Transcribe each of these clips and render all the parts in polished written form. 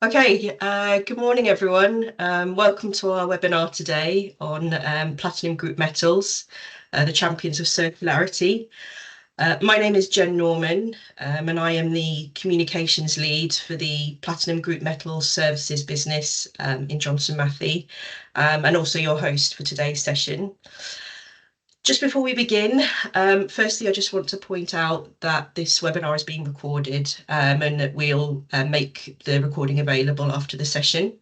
Okay, good morning, everyone. Welcome to our webinar today on platinum group metals, the champions of circularity. My name is Jen Norman, and I am the communications lead for the platinum group metals services business in Johnson Matthey, and also your host for today's session. Just before we begin, firstly, I just want to point out that this webinar is being recorded and that we'll make the recording available after the session.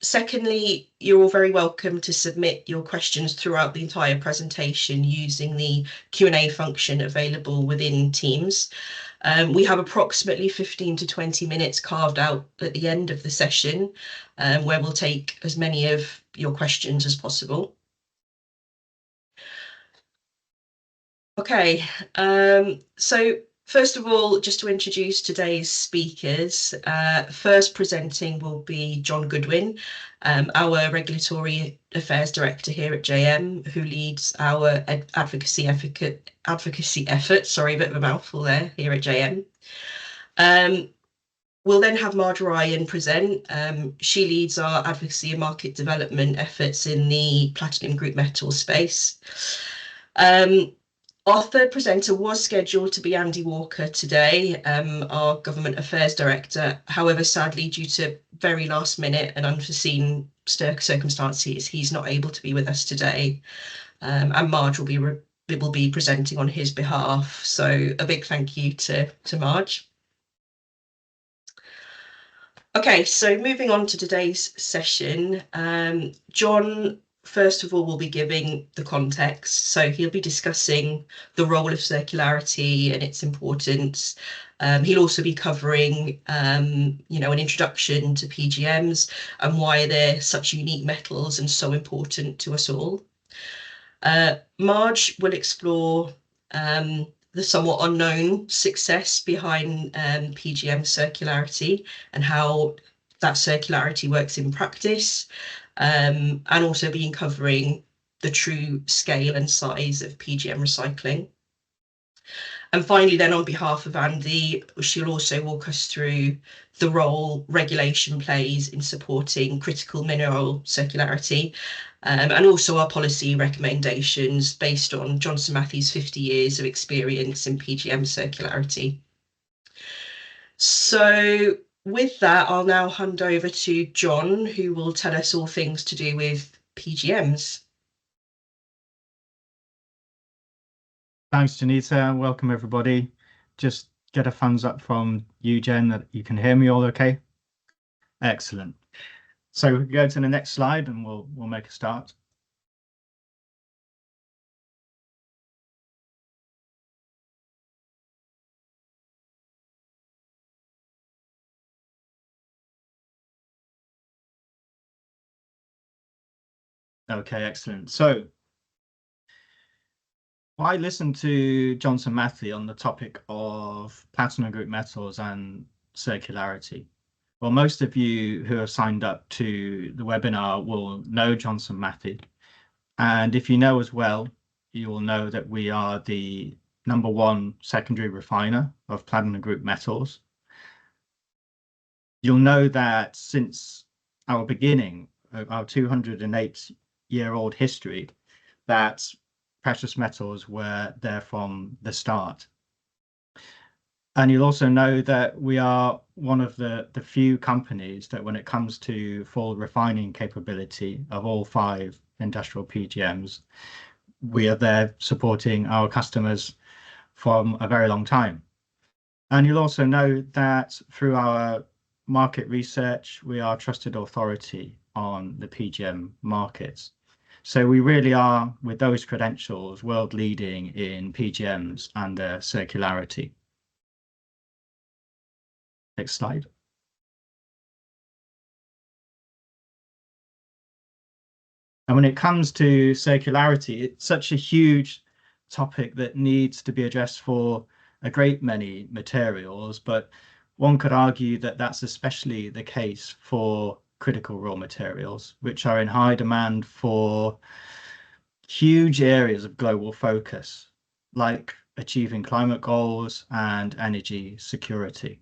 Secondly, you're all very welcome to submit your questions throughout the entire presentation using the Q&A function available within Teams. We have approximately 15 to 20 minutes carved out at the end of the session, where we'll take as many of your questions as possible. Okay, so first of all, just to introduce today's speakers, first presenting will be John Goodwin, our Regulatory Affairs Director here at JM, who leads our advocacy effort, sorry, a bit of a mouthful there, here at JM. We'll then have Marge Ryan present. She leads our advocacy and market development efforts in the platinum group metal space. Our third presenter was scheduled to be Andy Walker today, our Government Affairs Director. However, sadly, due to very last minute and unforeseen circumstances, he's not able to be with us today. And Marge will be presenting on his behalf. So a big thank you to Marge. Okay, so moving on to today's session, John, first of all, will be giving the context. So he'll be discussing the role of circularity and its importance. He'll also be covering, an introduction to PGMs and why they're such unique metals and so important to us all. Marge will explore the somewhat unknown success behind PGM circularity and how that circularity works in practice, and also been covering the true scale and size of PGM recycling. And finally, then on behalf of Andy, she'll also walk us through the role regulation plays in supporting critical mineral circularity, and also our policy recommendations based on Johnson Matthey's 50 years of experience in PGM circularity. So with that, I'll now hand over to John, who will tell us all things to do with PGMs. Thanks, Janita, and welcome everybody. Just get a thumbs up from you, Jen, that you can hear me all okay. Excellent. So we can go to the next slide and we'll make a start. Okay, excellent. So I listened to Johnson Matthey on the topic of platinum group metals and circularity. Well, most of you who have signed up to the webinar will know Johnson Matthey. And if you know as well, you will know that we are the #1 secondary refiner of platinum group metals. You'll know that since our beginning, our 208-year-old history, that precious metals were there from the start. And you'll also know that we are one of the few companies that when it comes to full refining capability of all 5 industrial PGMs, we are there supporting our customers from a very long time. And you'll also know that through our market research, we are trusted authority on the PGM markets. So we really are, with those credentials, world leading in PGMs and circularity. Next slide. And when it comes to circularity, it's such a huge topic that needs to be addressed for a great many materials, but one could argue that that's especially the case for critical raw materials, which are in high demand for huge areas of global focus, like achieving climate goals and energy security.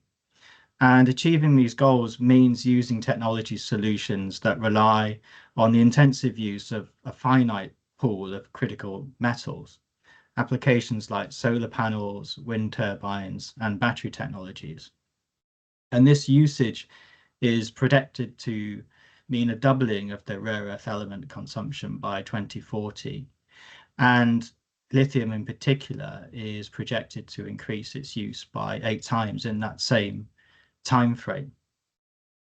And achieving these goals means using technology solutions that rely on the intensive use of a finite pool of critical metals, applications like solar panels, wind turbines, and battery technologies. And this usage is projected to mean a doubling of the rare earth element consumption by 2040. And lithium in particular is projected to increase its use by 8 times in that same time frame.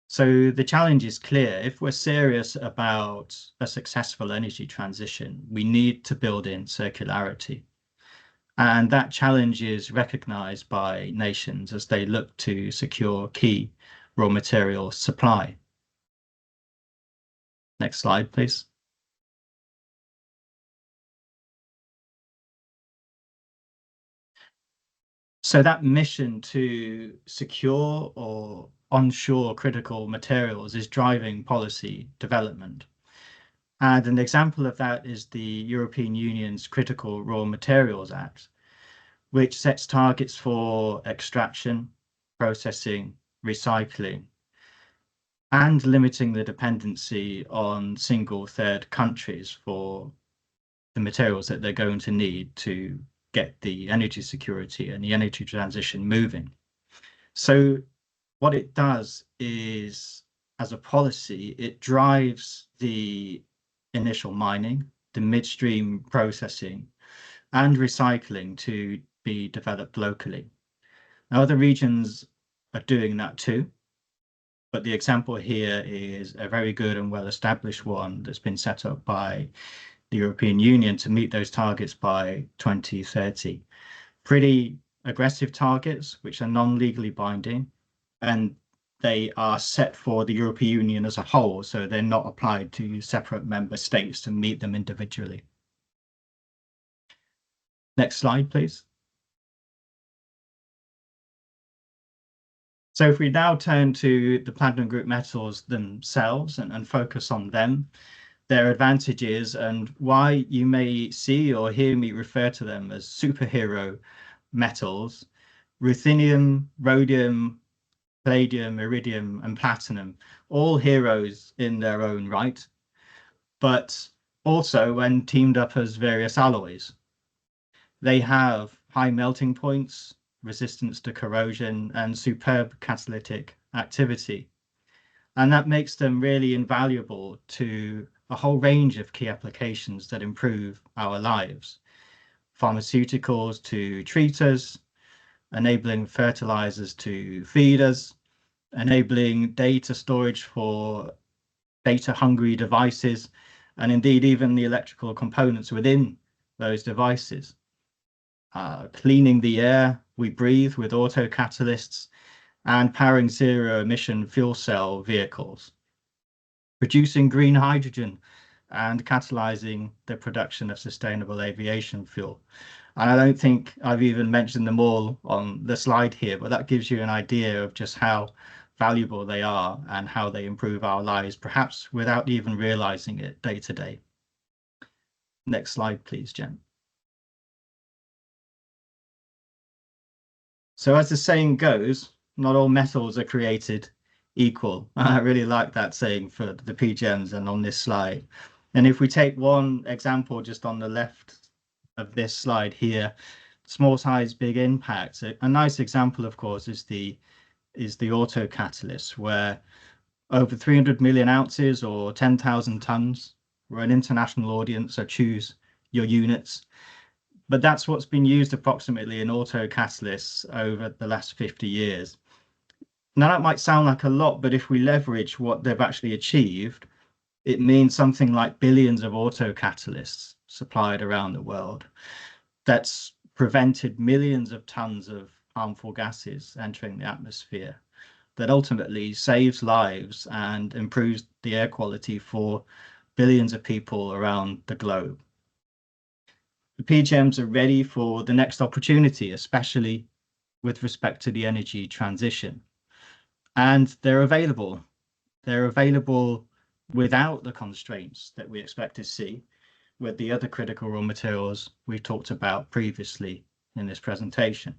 So the challenge is clear. If we're serious about a successful energy transition, we need to build in circularity. And that challenge is recognized by nations as they look to secure key raw material supply. Next slide, please. So that mission to secure or onshore critical materials is driving policy development. And an example of that is the European Union's Critical Raw Materials Act, which sets targets for extraction, processing, recycling, and limiting the dependency on single third countries for the materials that they're going to need to get the energy security and the energy transition moving. So what it does is, as a policy, it drives the initial mining, the midstream processing, and recycling to be developed locally. Now, other regions are doing that too, but the example here is a very good and well-established one that's been set up by the European Union to meet those targets by 2030. Pretty aggressive targets, which are non-legally binding, and they are set for the European Union as a whole, so they're not applied to separate member states to meet them individually. Next slide, please. So if we now turn to the platinum group metals themselves and focus on them, their advantages, and why you may see or hear me refer to them as superhero metals: ruthenium, rhodium, palladium, iridium, and platinum, all heroes in their own right, but also when teamed up as various alloys. They have high melting points, resistance to corrosion, and superb catalytic activity. And that makes them really invaluable to a whole range of key applications that improve our lives. Pharmaceuticals to treat us, enabling fertilizers to feed us, enabling data storage for data-hungry devices, and indeed even the electrical components within those devices. Cleaning the air we breathe with autocatalysts, and powering zero-emission fuel cell vehicles, producing green hydrogen and catalyzing the production of sustainable aviation fuel. And I don't think I've even mentioned them all on the slide here, but that gives you an idea of just how valuable they are and how they improve our lives, perhaps without even realizing it day to day. Next slide, please, Jen. So as the saying goes, not all metals are created equal. I really like that saying for the PGMs and on this slide. And if we take one example just on the left of this slide here, small size, big impact. A nice example, of course, is the autocatalyst, where over 300 million ounces or 10,000 tons. We're an international audience, so choose your units. But that's what's been used approximately in autocatalysts over the last 50 years. Now, that might sound like a lot, but if we leverage what they've actually achieved, it means something like billions of autocatalysts supplied around the world. That's prevented millions of tons of harmful gases entering the atmosphere, that ultimately saves lives and improves the air quality for billions of people around the globe. The PGMs are ready for the next opportunity, especially with respect to the energy transition. And they're available. They're available without the constraints that we expect to see with the other critical raw materials we talked about previously in this presentation.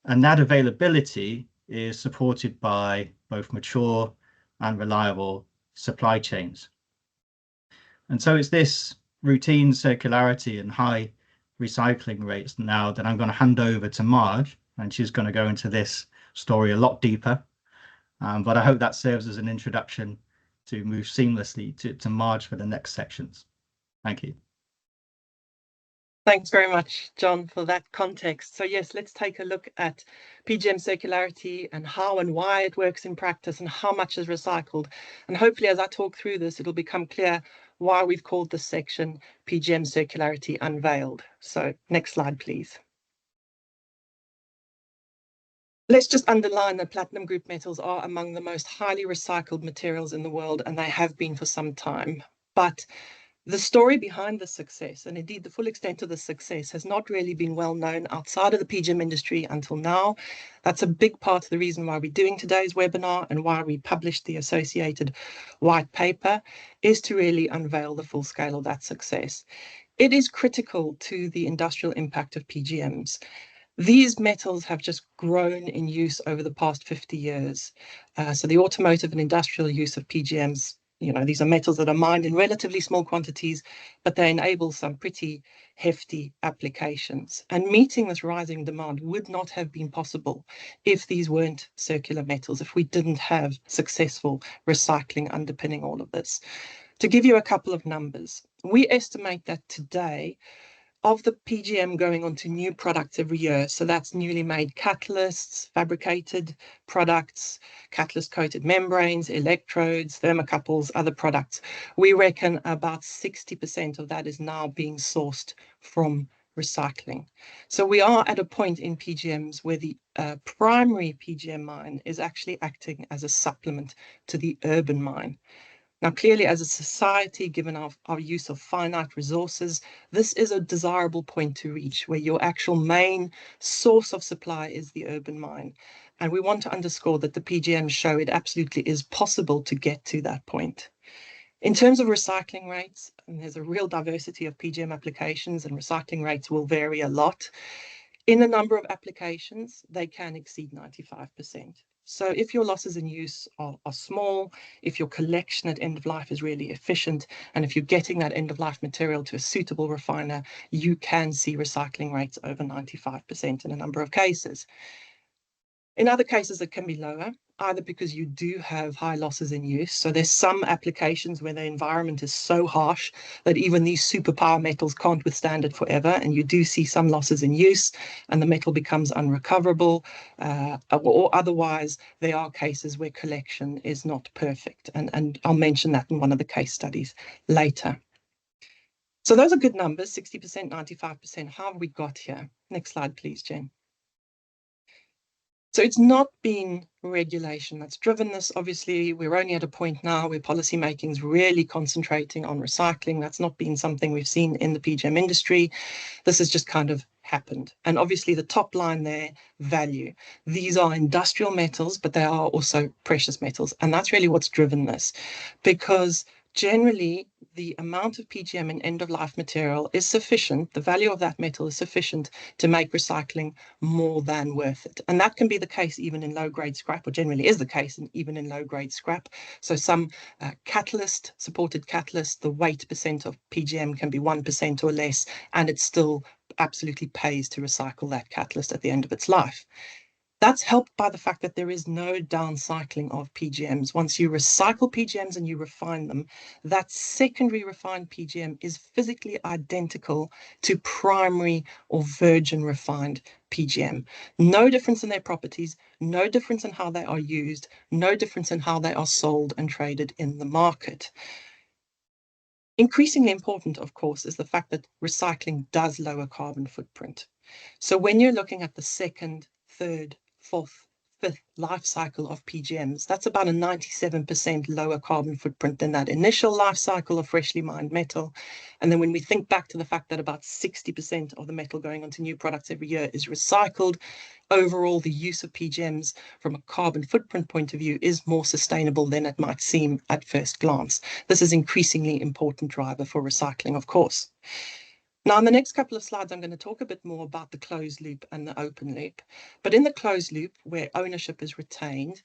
And that availability is supported by both mature and reliable supply chains. And so it's this routine circularity and high recycling rates now that I'm going to hand over to Marge, and she's going to go into this story a lot deeper. But I hope that serves as an introduction to move seamlessly to Marge for the next sections. Thank you. Thanks very much, John, for that context. So yes, let's take a look at PGM circularity and how and why it works in practice and how much is recycled. And hopefully as I talk through this, it'll become clear why we've called this section PGM Circularity Unveiled. So next slide, please. Let's just underline that platinum group metals are among the most highly recycled materials in the world, and they have been for some time. But the story behind the success, and indeed the full extent of the success, has not really been well known outside of the PGM industry until now. That's a big part of the reason why we're doing today's webinar and why we published the associated white paper, is to really unveil the full scale of that success. It is critical to the industrial impact of PGMs. These metals have just grown in use over the past 50 years. So the automotive and industrial use of PGMs, these are metals that are mined in relatively small quantities, but they enable some pretty hefty applications. And meeting this rising demand would not have been possible if these weren't circular metals, if we didn't have successful recycling underpinning all of this. To give you a couple of numbers, we estimate that today, of the PGM going on to new products every year, so that's newly made catalysts, fabricated products, catalyst-coated membranes, electrodes, thermocouples, other products, we reckon about 60% of that is now being sourced from recycling. So we are at a point in PGMs where the primary PGM mine is actually acting as a supplement to the urban mine. Now, clearly, as a society, given our use of finite resources, this is a desirable point to reach where your actual main source of supply is the urban mine. And we want to underscore that the PGMs show it absolutely is possible to get to that point. In terms of recycling rates, and there's a real diversity of PGM applications, and recycling rates will vary a lot. In a number of applications, they can exceed 95%. So if your losses in use are small, if your collection at end of life is really efficient, and if you're getting that end of life material to a suitable refiner, you can see recycling rates over 95% in a number of cases. In other cases, it can be lower, either because you do have high losses in use. So there's some applications where the environment is so harsh that even these superpower metals can't withstand it forever. And you do see some losses in use and the metal becomes unrecoverable. Or otherwise, there are cases where collection is not perfect. And I'll mention that in one of the case studies later. So those are good numbers, 60%, 95%. How have we got here? Next slide, please, Jen. So it's not been regulation that's driven this. Obviously, we're only at a point now where policymaking is really concentrating on recycling. That's not been something we've seen in the PGM industry. This has just kind of happened. And obviously the top line there, value. These are industrial metals, but they are also precious metals. And that's really what's driven this, because generally the amount of PGM in end-of-life material is sufficient, the value of that metal is sufficient to make recycling more than worth it. And that can be the case even in low-grade scrap, or generally is the case even in low-grade scrap. So some supported catalyst, the weight percent of PGM can be 1% or less, and it still absolutely pays to recycle that catalyst at the end of its life. That's helped by the fact that there is no downcycling of PGMs. Once you recycle PGMs and you refine them, that secondary refined PGM is physically identical to primary or virgin refined PGM. No difference in their properties, no difference in how they are used, no difference in how they are sold and traded in the market. Increasingly important, of course, is the fact that recycling does lower carbon footprint. So when you're looking at the second, third, fourth, fifth life cycle of PGMs, that's about a 97% lower carbon footprint than that initial life cycle of freshly mined metal. And then when we think back to the fact that about 60% of the metal going onto new products every year is recycled, overall the use of PGMs from a carbon footprint point of view is more sustainable than it might seem at first glance. This is increasingly important driver for recycling, of course. Now, in the next couple of slides, I'm going to talk a bit more about the closed loop and the open loop. But in the closed loop, where ownership is retained,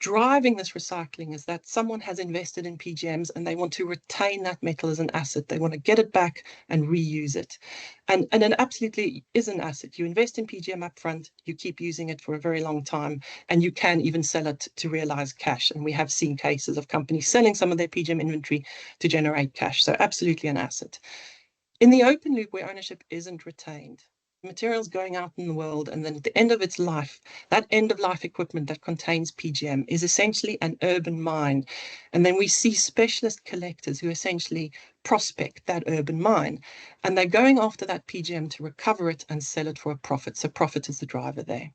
driving this recycling is that someone has invested in PGMs and they want to retain that metal as an asset. They want to get it back and reuse it. And it absolutely is an asset. You invest in PGM upfront, you keep using it for a very long time, and you can even sell it to realize cash. And we have seen cases of companies selling some of their PGM inventory to generate cash. So absolutely an asset. In the open loop, where ownership isn't retained, materials going out in the world, and then at the end of its life, that end of life equipment that contains PGM is essentially an urban mine. And then we see specialist collectors who essentially prospect that urban mine, and they're going after that PGM to recover it and sell it for a profit. So profit is the driver there.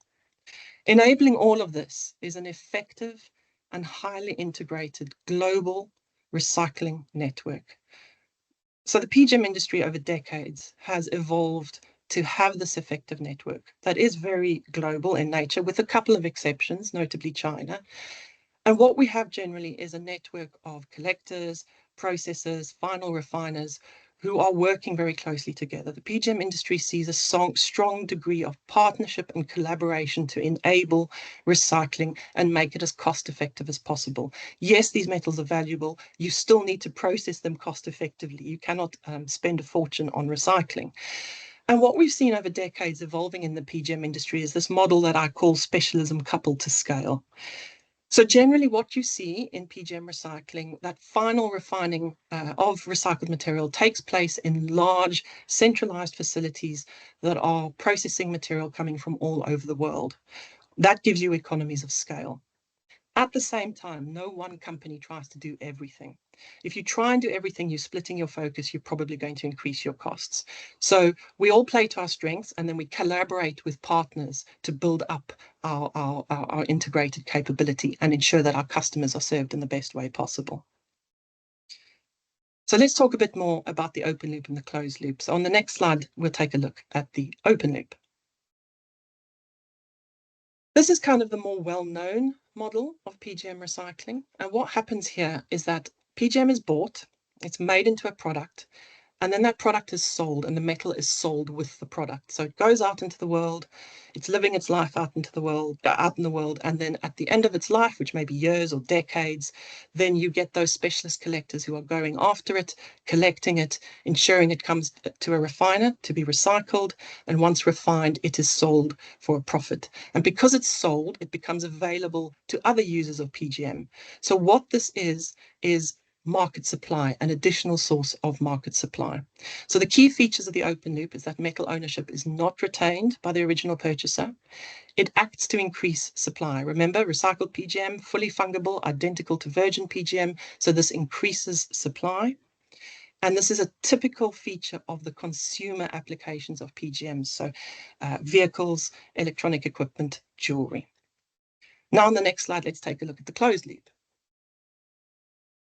Enabling all of this is an effective and highly integrated global recycling network. So the PGM industry over decades has evolved to have this effective network that is very global in nature, with a couple of exceptions, notably China. And what we have generally is a network of collectors, processors, final refiners who are working very closely together. The PGM industry sees a strong degree of partnership and collaboration to enable recycling and make it as cost effective as possible. Yes, these metals are valuable. You still need to process them cost effectively. You cannot spend a fortune on recycling. And what we've seen over decades evolving in the PGM industry is this model that I call specialism coupled to scale. So generally what you see in PGM recycling, that final refining of recycled material takes place in large centralized facilities that are processing material coming from all over the world. That gives you economies of scale. At the same time, no one company tries to do everything. If you try and do everything, you're splitting your focus, you're probably going to increase your costs. So we all play to our strengths, and then we collaborate with partners to build up our integrated capability and ensure that our customers are served in the best way possible. So let's talk a bit more about the open loop and the closed loop. So on the next slide, we'll take a look at the open loop. This is kind of the more well-known model of PGM recycling. And what happens here is that PGM is bought, it's made into a product, and then that product is sold and the metal is sold with the product. So it goes out into the world, it's living its life out in the world, and then at the end of its life, which may be years or decades, then you get those specialist collectors who are going after it, collecting it, ensuring it comes to a refiner to be recycled, and once refined, it is sold for a profit. And because it's sold, it becomes available to other users of PGM. So what this is market supply, an additional source of market supply. So the key features of the open loop is that metal ownership is not retained by the original purchaser. It acts to increase supply. Remember, recycled PGM, fully fungible, identical to virgin PGM. So this increases supply. And this is a typical feature of the consumer applications of PGMs. So vehicles, electronic equipment, jewelry. Now on the next slide, let's take a look at the closed loop.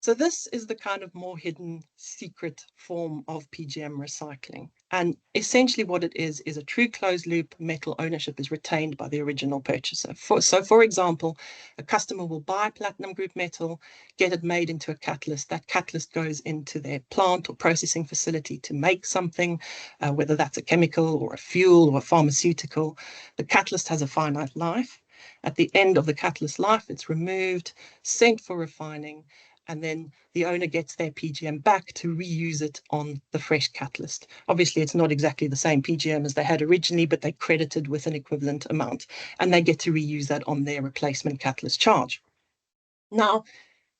So this is the kind of more hidden secret form of PGM recycling. And essentially what it is a true closed loop. Metal ownership is retained by the original purchaser. So for example, a customer will buy platinum group metal, get it made into a catalyst. That catalyst goes into their plant or processing facility to make something, whether that's a chemical or a fuel or a pharmaceutical. The catalyst has a finite life. At the end of the catalyst life, it's removed, sent for refining, and then the owner gets their PGM back to reuse it on the fresh catalyst. Obviously, it's not exactly the same PGM as they had originally, but they credited with an equivalent amount, and they get to reuse that on their replacement catalyst charge. Now,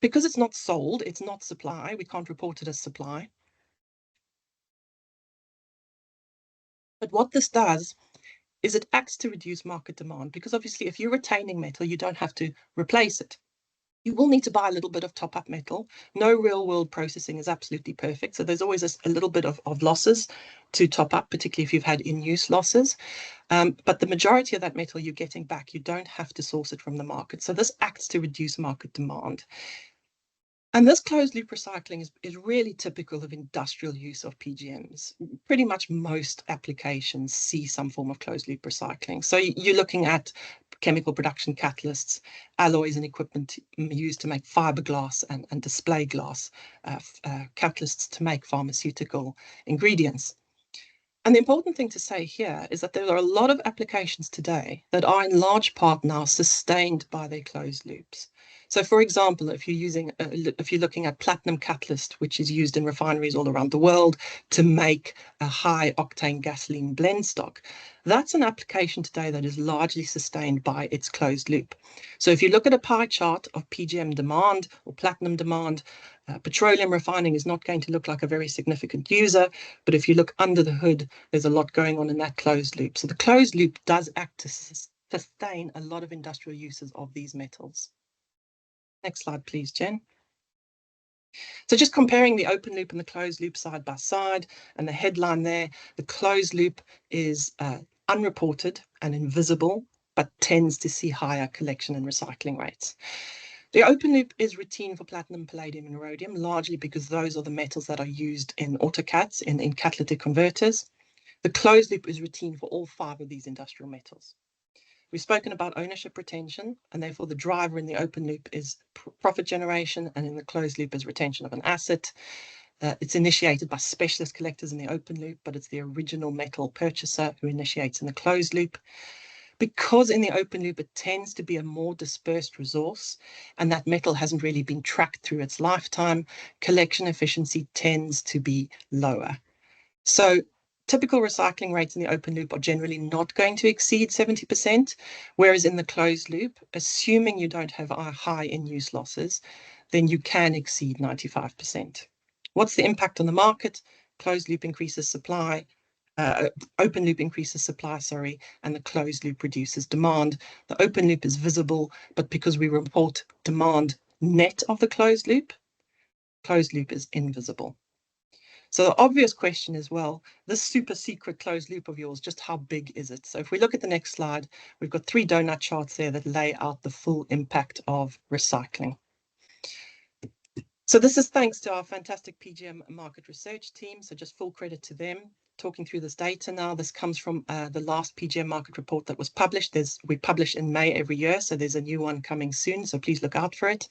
because it's not sold, it's not supply, we can't report it as supply. But what this does is it acts to reduce market demand, because obviously if you're retaining metal, you don't have to replace it. You will need to buy a little bit of top-up metal. No real-world processing is absolutely perfect. So there's always a little bit of losses to top up, particularly if you've had in-use losses. But the majority of that metal you're getting back, you don't have to source it from the market. So this acts to reduce market demand. And this closed loop recycling is really typical of industrial use of PGMs. Pretty much most applications see some form of closed loop recycling. So you're looking at chemical production catalysts, alloys and equipment used to make fiberglass and display glass, catalysts to make pharmaceutical ingredients. And the important thing to say here is that there are a lot of applications today that are in large part now sustained by their closed loops. So for example, if you're looking at platinum catalyst, which is used in refineries all around the world to make a high octane gasoline blend stock, that's an application today that is largely sustained by its closed loop. So if you look at a pie chart of PGM demand or platinum demand, petroleum refining is not going to look like a very significant user, but if you look under the hood, there's a lot going on in that closed loop. So the closed loop does act to sustain a lot of industrial uses of these metals. Next slide, please, Jen. So just comparing the open loop and the closed loop side by side, and the headline there, the closed loop is unreported and invisible, but tends to see higher collection and recycling rates. The open loop is routine for platinum, palladium, and rhodium, largely because those are the metals that are used in autocats, in catalytic converters. The closed loop is routine for all 5 of these industrial metals. We've spoken about ownership retention, and therefore the driver in the open loop is profit generation, and in the closed loop is retention of an asset. It's initiated by specialist collectors in the open loop, but it's the original metal purchaser who initiates in the closed loop. Because in the open loop, it tends to be a more dispersed resource, and that metal hasn't really been tracked through its lifetime, collection efficiency tends to be lower. So typical recycling rates in the open loop are generally not going to exceed 70%, whereas in the closed loop, assuming you don't have high in-use losses, then you can exceed 95%. What's the impact on the market? Closed loop increases supply. Open loop increases supply, and the closed loop reduces demand. The open loop is visible, but because we report demand net of the closed loop is invisible. So the obvious question is, well, this super secret closed loop of yours, just how big is it? So if we look at the next slide, we've got 3 donut charts there that lay out the full impact of recycling. So this is thanks to our fantastic PGM market research team. So just full credit to them. Talking through this data now, this comes from the last PGM market report that was published. We publish in May every year, so there's a new one coming soon, so please look out for it.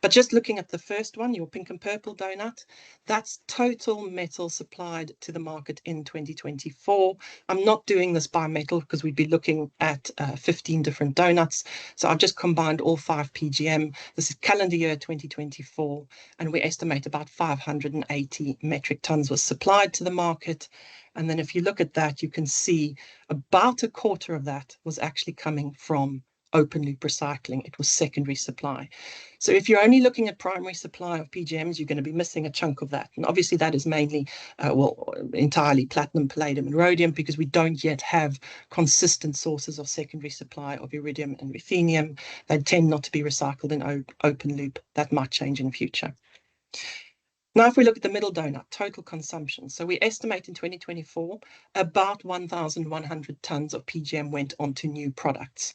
But just looking at the first one, your pink and purple donut, that's total metal supplied to the market in 2024. I'm not doing this by metal because we'd be looking at 15 different donuts. So I've just combined all 5 PGM. This is calendar year 2024, and we estimate about 580 metric tons was supplied to the market. And then if you look at that, you can see about a quarter of that was actually coming from open loop recycling. It was secondary supply. So if you're only looking at primary supply of PGMs, you're going to be missing a chunk of that. And obviously that is mainly, entirely platinum, palladium, and rhodium, because we don't yet have consistent sources of secondary supply of iridium and ruthenium. They tend not to be recycled in open loop. That might change in future. Now, if we look at the middle donut, total consumption. So we estimate in 2024, about 1,100 tons of PGM went onto new products.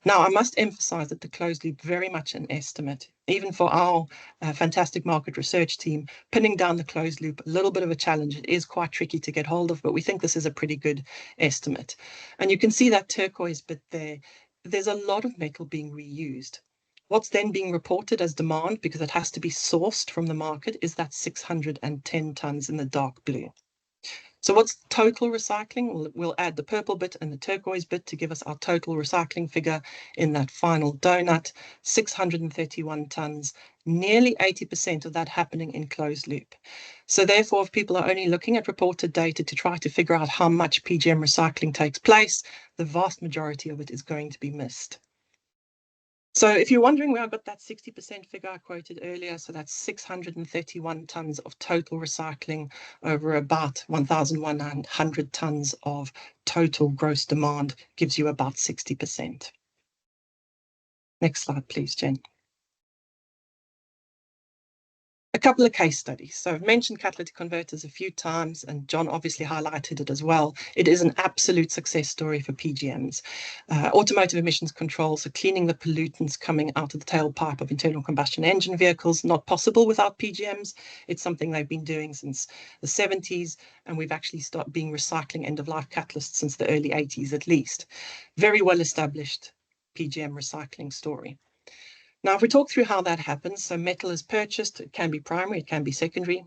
Now, I must emphasize that the closed loop, very much an estimate. Even for our fantastic market research team, pinning down the closed loop, a little bit of a challenge. It is quite tricky to get hold of, but we think this is a pretty good estimate. And you can see that turquoise bit there. There's a lot of metal being reused. What's then being reported as demand, because it has to be sourced from the market, is that 610 tons in the dark blue. So what's total recycling? We'll add the purple bit and the turquoise bit to give us our total recycling figure in that final donut, 631 tons, nearly 80% of that happening in closed loop. So therefore, if people are only looking at reported data to try to figure out how much PGM recycling takes place, the vast majority of it is going to be missed. So if you're wondering where I got that 60% figure I quoted earlier, so that's 631 tons of total recycling over about 1,100 tons of total gross demand, gives you about 60%. Next slide, please, Jen. A couple of case studies. So I've mentioned catalytic converters a few times, and John obviously highlighted it as well. It is an absolute success story for PGMs. Automotive emissions control, so cleaning the pollutants coming out of the tailpipe of internal combustion engine vehicles, not possible without PGMs. It's something they've been doing since the 70s, and we've actually started being recycling end-of-life catalysts since the early 80s at least. Very well established PGM recycling story. Now, if we talk through how that happens, so metal is purchased, it can be primary, it can be secondary,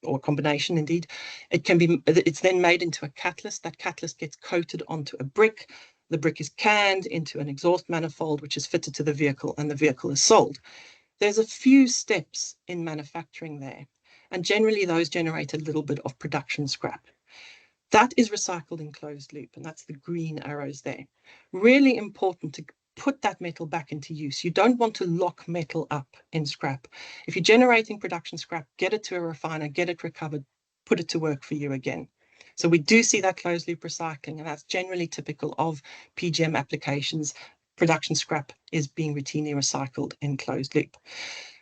or a combination indeed. It's then made into a catalyst. That catalyst gets coated onto a brick. The brick is canned into an exhaust manifold, which is fitted to the vehicle, and the vehicle is sold. There's a few steps in manufacturing there, and generally those generate a little bit of production scrap. That is recycled in closed loop, and that's the green arrows there. Really important to put that metal back into use. You don't want to lock metal up in scrap. If you're generating production scrap, get it to a refiner, get it recovered, put it to work for you again. So we do see that closed loop recycling, and that's generally typical of PGM applications. Production scrap is being routinely recycled in closed loop.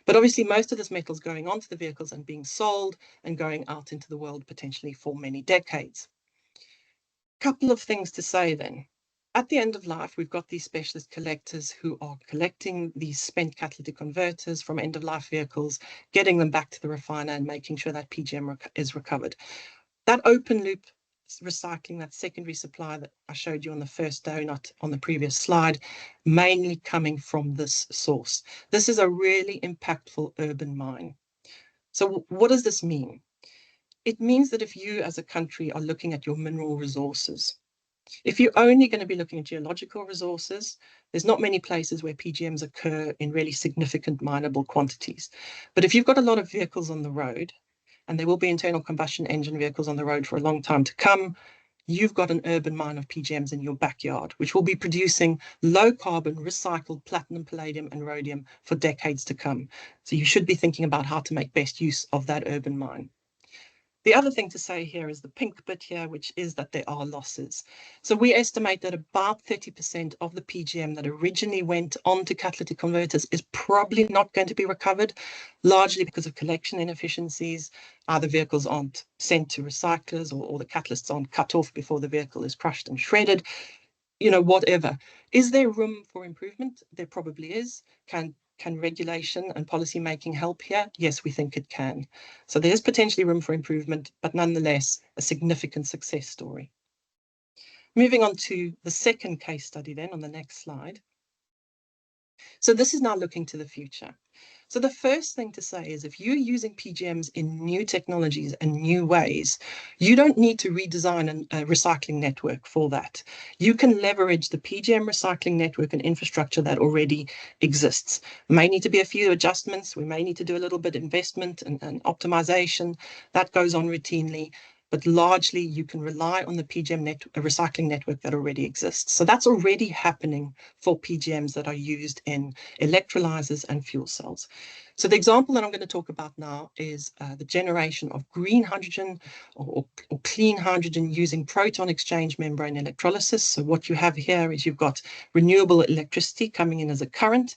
But obviously most of this metal is going onto the vehicles and being sold and going out into the world potentially for many decades. Couple of things to say then. At the end of life, we've got these specialist collectors who are collecting these spent catalytic converters from end-of-life vehicles, getting them back to the refiner and making sure that PGM is recovered. That open loop recycling, that secondary supply that I showed you on the first donut on the previous slide, mainly coming from this source. This is a really impactful urban mine. So what does this mean? It means that if you as a country are looking at your mineral resources, if you're only going to be looking at geological resources, there's not many places where PGMs occur in really significant mineable quantities. But if you've got a lot of vehicles on the road, and there will be internal combustion engine vehicles on the road for a long time to come, you've got an urban mine of PGMs in your backyard, which will be producing low carbon recycled platinum, palladium, and rhodium for decades to come. So you should be thinking about how to make best use of that urban mine. The other thing to say here is the pink bit here, which is that there are losses. So we estimate that about 30% of the PGM that originally went onto catalytic converters is probably not going to be recovered, largely because of collection inefficiencies. Either vehicles aren't sent to recyclers, or the catalysts aren't cut off before the vehicle is crushed and shredded. Whatever. Is there room for improvement? There probably is. Can regulation and policy making help here? Yes, we think it can. So there's potentially room for improvement, but nonetheless, a significant success story. Moving on to the second case study then on the next slide. So this is now looking to the future. So the first thing to say is if you're using PGMs in new technologies and new ways, you don't need to redesign a recycling network for that. You can leverage the PGM recycling network and infrastructure that already exists. May need to be a few adjustments. We may need to do a little bit of investment and optimization. That goes on routinely. But largely you can rely on the PGM recycling network that already exists. So that's already happening for PGMs that are used in electrolyzers and fuel cells. So the example that I'm going to talk about now is the generation of green hydrogen or clean hydrogen using proton exchange membrane electrolysis. So what you have here is you've got renewable electricity coming in as a current,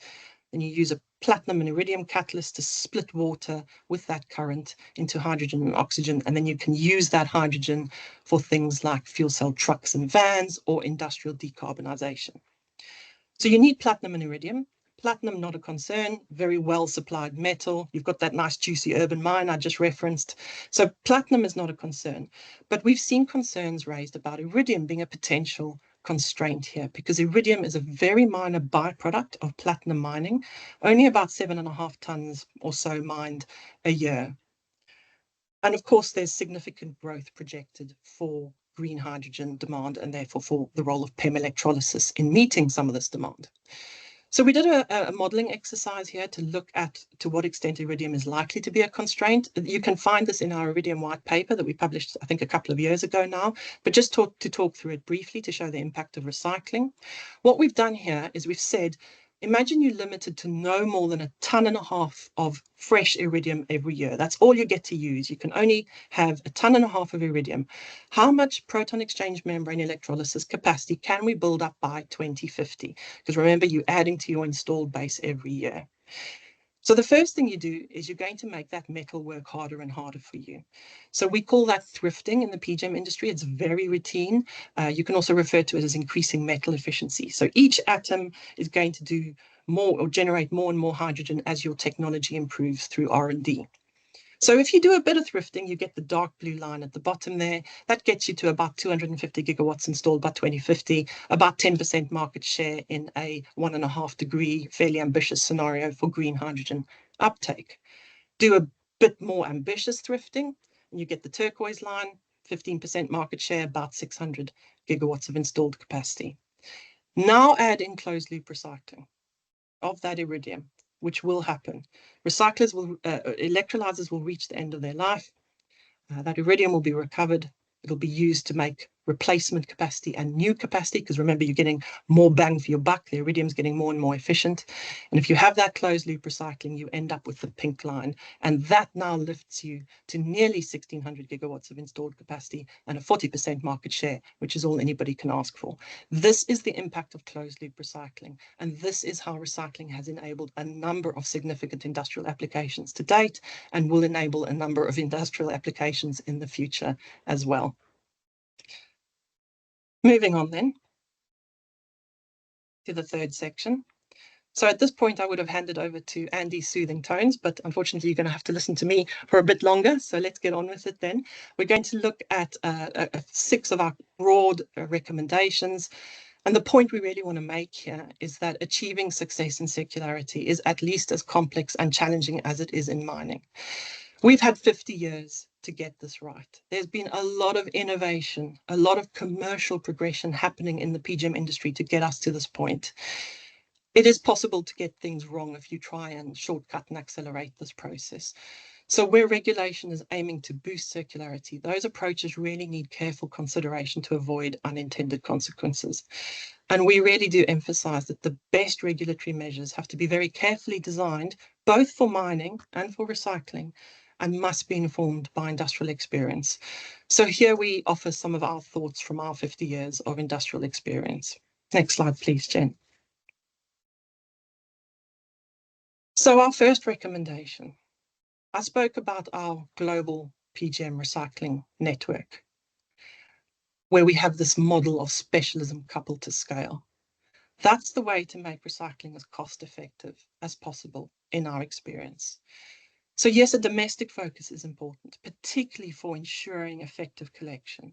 and you use a platinum and iridium catalyst to split water with that current into hydrogen and oxygen, and then you can use that hydrogen for things like fuel cell trucks and vans or industrial decarbonization. So you need platinum and iridium. Platinum, not a concern, very well supplied metal. You've got that nice juicy urban mine I just referenced. So platinum is not a concern, but we've seen concerns raised about iridium being a potential constraint here, because iridium is a very minor byproduct of platinum mining, only about 7.5 tons or so mined a year. And of course, there's significant growth projected for green hydrogen demand, and therefore for the role of PEM electrolysis in meeting some of this demand. So we did a modeling exercise here to look at to what extent iridium is likely to be a constraint. You can find this in our iridium white paper that we published, I think, a couple of years ago now, but just to talk through it briefly to show the impact of recycling. What we've done here is we've said, imagine you're limited to no more than 1.5 tons of fresh iridium every year. That's all you get to use. You can only have 1.5 tons of iridium. How much proton exchange membrane electrolysis capacity can we build up by 2050? Because remember, you're adding to your installed base every year. So the first thing you do is you're going to make that metal work harder and harder for you. So we call that thrifting in the PGM industry. It's very routine. You can also refer to it as increasing metal efficiency. So each atom is going to do more or generate more and more hydrogen as your technology improves through R&D. So if you do a bit of thrifting, you get the dark blue line at the bottom there. That gets you to about 250 gigawatts installed by 2050, about 10% market share in a 1.5-degree, fairly ambitious scenario for green hydrogen uptake. Do a bit more ambitious thrifting, and you get the turquoise line, 15% market share, about 600 gigawatts of installed capacity. Now add in closed loop recycling of that iridium, which will happen. Electrolyzers will reach the end of their life. That iridium will be recovered. It'll be used to make replacement capacity and new capacity, because remember, you're getting more bang for your buck. The iridium's getting more and more efficient. And if you have that closed loop recycling, you end up with the pink line. And that now lifts you to nearly 1,600 gigawatts of installed capacity and a 40% market share, which is all anybody can ask for. This is the impact of closed loop recycling. And this is how recycling has enabled a number of significant industrial applications to date, and will enable a number of industrial applications in the future as well. Moving on then to the third section. So at this point, I would have handed over to Andy's soothing tones, but unfortunately, you're going to have to listen to me for a bit longer. So let's get on with it then. We're going to look at 6 of our broad recommendations. And the point we really want to make here is that achieving success in circularity is at least as complex and challenging as it is in mining. We've had 50 years to get this right. There's been a lot of innovation, a lot of commercial progression happening in the PGM industry to get us to this point. It is possible to get things wrong if you try and shortcut and accelerate this process. So where regulation is aiming to boost circularity, those approaches really need careful consideration to avoid unintended consequences. And we really do emphasize that the best regulatory measures have to be very carefully designed, both for mining and for recycling, and must be informed by industrial experience. So here we offer some of our thoughts from our 50 years of industrial experience. Next slide, please, Jen. So our first recommendation, I spoke about our global PGM recycling network, where we have this model of specialism coupled to scale. That's the way to make recycling as cost effective as possible in our experience. So yes, a domestic focus is important, particularly for ensuring effective collection,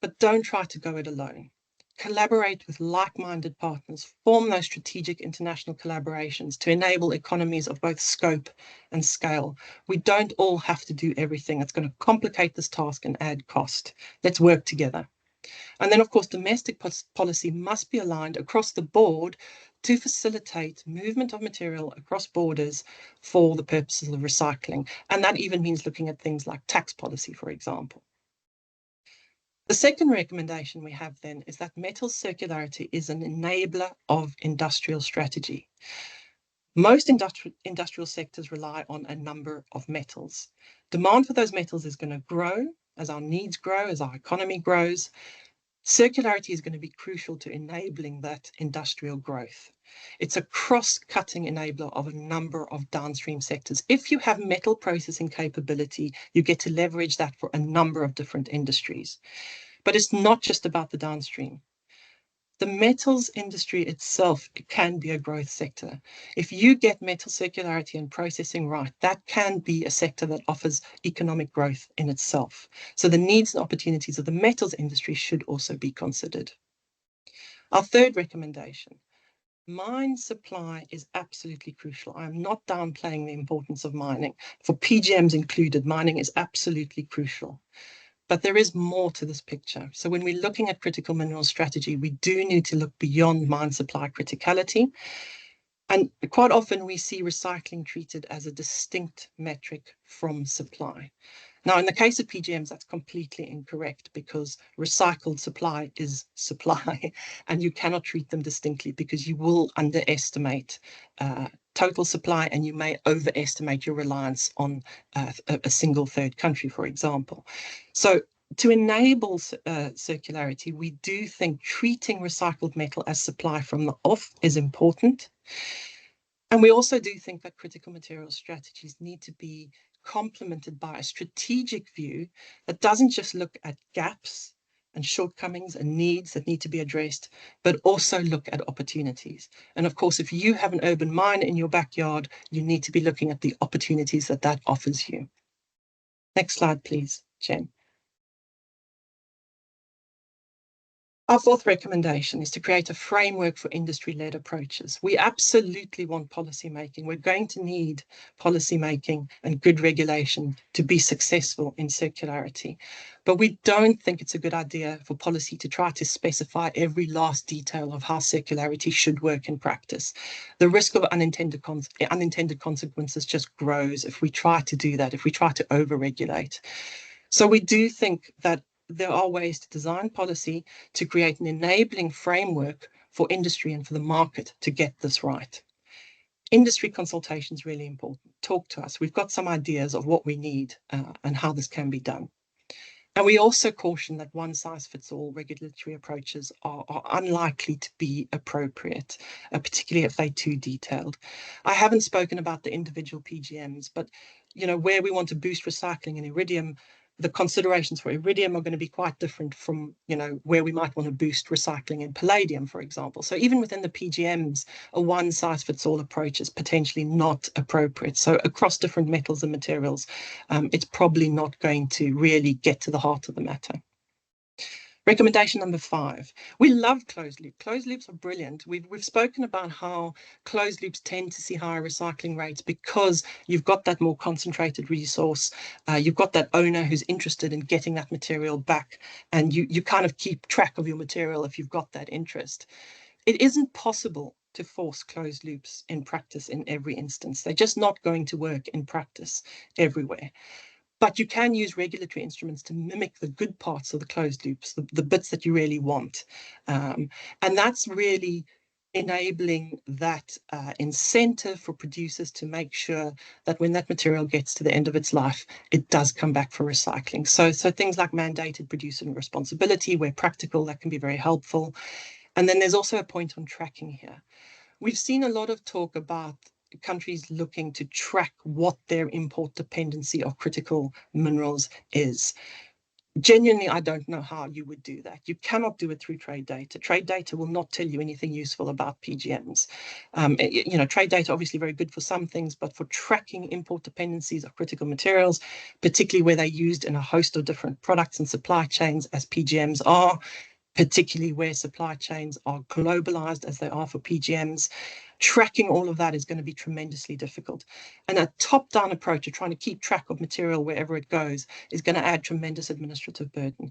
but don't try to go it alone. Collaborate with like-minded partners, form those strategic international collaborations to enable economies of both scope and scale. We don't all have to do everything. It's going to complicate this task and add cost. Let's work together. And then, of course, domestic policy must be aligned across the board to facilitate movement of material across borders for the purposes of recycling. And that even means looking at things like tax policy, for example. The second recommendation we have then is that metals circularity is an enabler of industrial strategy. Most industrial sectors rely on a number of metals. Demand for those metals is going to grow as our needs grow, as our economy grows. Circularity is going to be crucial to enabling that industrial growth. It's a cross-cutting enabler of a number of downstream sectors. If you have metal processing capability, you get to leverage that for a number of different industries. But it's not just about the downstream. The metals industry itself can be a growth sector. If you get metal circularity and processing right, that can be a sector that offers economic growth in itself. So the needs and opportunities of the metals industry should also be considered. Our third recommendation, mine supply is absolutely crucial. I'm not downplaying the importance of mining. For PGMs included, mining is absolutely crucial. But there is more to this picture. So when we're looking at critical mineral strategy, we do need to look beyond mine supply criticality. And quite often we see recycling treated as a distinct metric from supply. Now, in the case of PGMs, that's completely incorrect, because recycled supply is supply, and you cannot treat them distinctly, because you will underestimate total supply, and you may overestimate your reliance on a single third country, for example. So to enable circularity, we do think treating recycled metal as supply from the off is important. And we also do think that critical material strategies need to be complemented by a strategic view that doesn't just look at gaps and shortcomings and needs that need to be addressed, but also look at opportunities. And of course, if you have an urban mine in your backyard, you need to be looking at the opportunities that that offers you. Next slide, please, Jen. Our fourth recommendation is to create a framework for industry-led approaches. We absolutely want policy making. We're going to need policy making and good regulation to be successful in circularity. But we don't think it's a good idea for policy to try to specify every last detail of how circularity should work in practice. The risk of unintended consequences just grows if we try to do that, if we try to over-regulate. So we do think that there are ways to design policy to create an enabling framework for industry and for the market to get this right. Industry consultation is really important. Talk to us. We've got some ideas of what we need and how this can be done. And we also caution that one-size-fits-all regulatory approaches are unlikely to be appropriate, particularly if they're too detailed. I haven't spoken about the individual PGMs, but where we want to boost recycling in iridium, the considerations for iridium are going to be quite different from, where we might want to boost recycling in palladium, for example. So even within the PGMs, a one-size-fits-all approach is potentially not appropriate. So across different metals and materials, it's probably not going to really get to the heart of the matter. Recommendation number 5. We love closed loop. Closed loops are brilliant. We've spoken about how closed loops tend to see higher recycling rates because you've got that more concentrated resource. You've got that owner who's interested in getting that material back, and you kind of keep track of your material if you've got that interest. It isn't possible to force closed loops in practice in every instance. They're just not going to work in practice everywhere. But you can use regulatory instruments to mimic the good parts of the closed loops, the bits that you really want. And that's really enabling that incentive for producers to make sure that when that material gets to the end of its life, it does come back for recycling. So things like mandated producer responsibility, where practical, that can be very helpful. And then there's also a point on tracking here. We've seen a lot of talk about countries looking to track what their import dependency of critical minerals is. Genuinely, I don't know how you would do that. You cannot do it through trade data. Trade data will not tell you anything useful about PGMs. Trade data obviously very good for some things, but for tracking import dependencies of critical materials, particularly where they're used in a host of different products and supply chains as PGMs are, particularly where supply chains are globalized as they are for PGMs, tracking all of that is going to be tremendously difficult. And a top-down approach of trying to keep track of material wherever it goes is going to add tremendous administrative burden.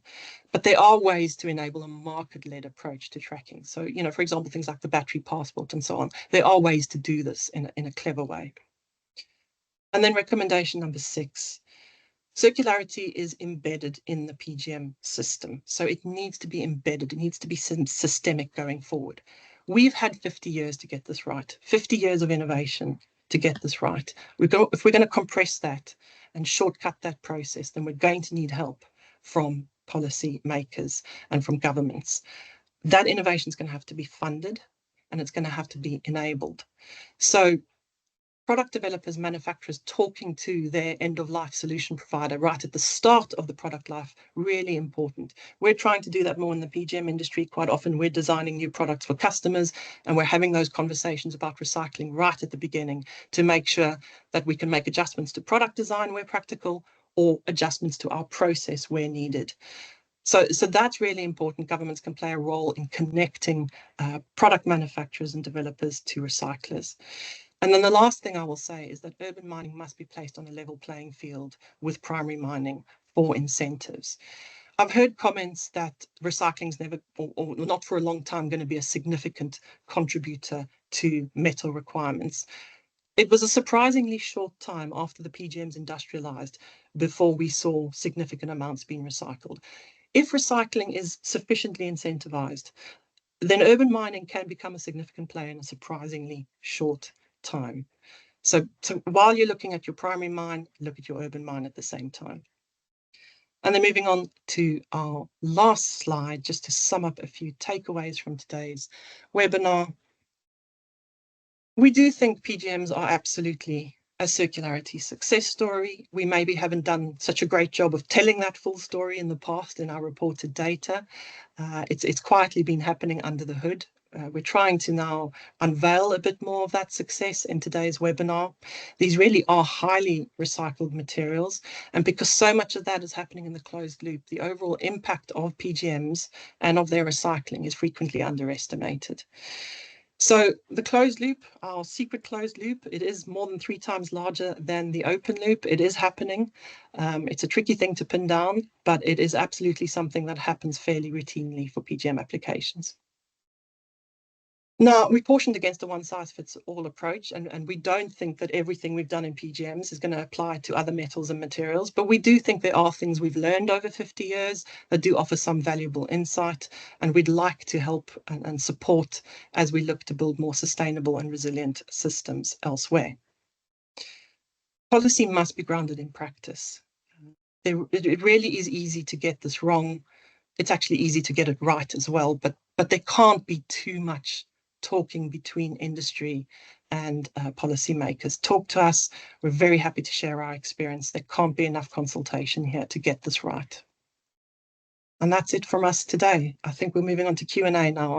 But there are ways to enable a market-led approach to tracking. So, for example, things like the battery passport and so on. There are ways to do this in a clever way. And then recommendation number 6. Circularity is embedded in the PGM system. So it needs to be embedded. It needs to be systemic going forward. We've had 50 years to get this right, 50 years of innovation to get this right. If we're going to compress that and shortcut that process, then we're going to need help from policy makers and from governments. That innovation is going to have to be funded and it's going to have to be enabled. So product developers, manufacturers talking to their end-of-life solution provider right at the start of the product life, really important. We're trying to do that more in the PGM industry. Quite often we're designing new products for customers and we're having those conversations about recycling right at the beginning to make sure that we can make adjustments to product design where practical or adjustments to our process where needed. So that's really important. Governments can play a role in connecting product manufacturers and developers to recyclers. And then the last thing I will say is that urban mining must be placed on a level playing field with primary mining for incentives. I've heard comments that recycling is never, or not for a long time, going to be a significant contributor to metal requirements. It was a surprisingly short time after the PGMs industrialized before we saw significant amounts being recycled. If recycling is sufficiently incentivized, then urban mining can become a significant player in a surprisingly short time. So while you're looking at your primary mine, look at your urban mine at the same time. And then moving on to our last slide, just to sum up a few takeaways from today's webinar. We do think PGMs are absolutely a circularity success story. We maybe haven't done such a great job of telling that full story in the past in our reported data. It's quietly been happening under the hood. we're trying to now unveil a bit more of that success in today's webinar. These really are highly recycled materials, and because so much of that is happening in the closed loop, the overall impact of PGMs and of their recycling is frequently underestimated. So the closed loop, our secret closed loop, it is more than 3 times larger than the open loop. It is happening. It's a tricky thing to pin down, but it is absolutely something that happens fairly routinely for PGM applications. Now, we cautioned against a one-size-fits-all approach, and we don't think that everything we've done in PGMs is going to apply to other metals and materials, but we do think there are things we've learned over 50 years that do offer some valuable insight, and we'd like to help and support as we look to build more sustainable and resilient systems elsewhere. Policy must be grounded in practice. It really is easy to get this wrong. It's actually easy to get it right as well, but there can't be too much talking between industry and policymakers. Talk to us. We're very happy to share our experience. There can't be enough consultation here to get this right. And that's it from us today. I think we're moving on to Q&A now.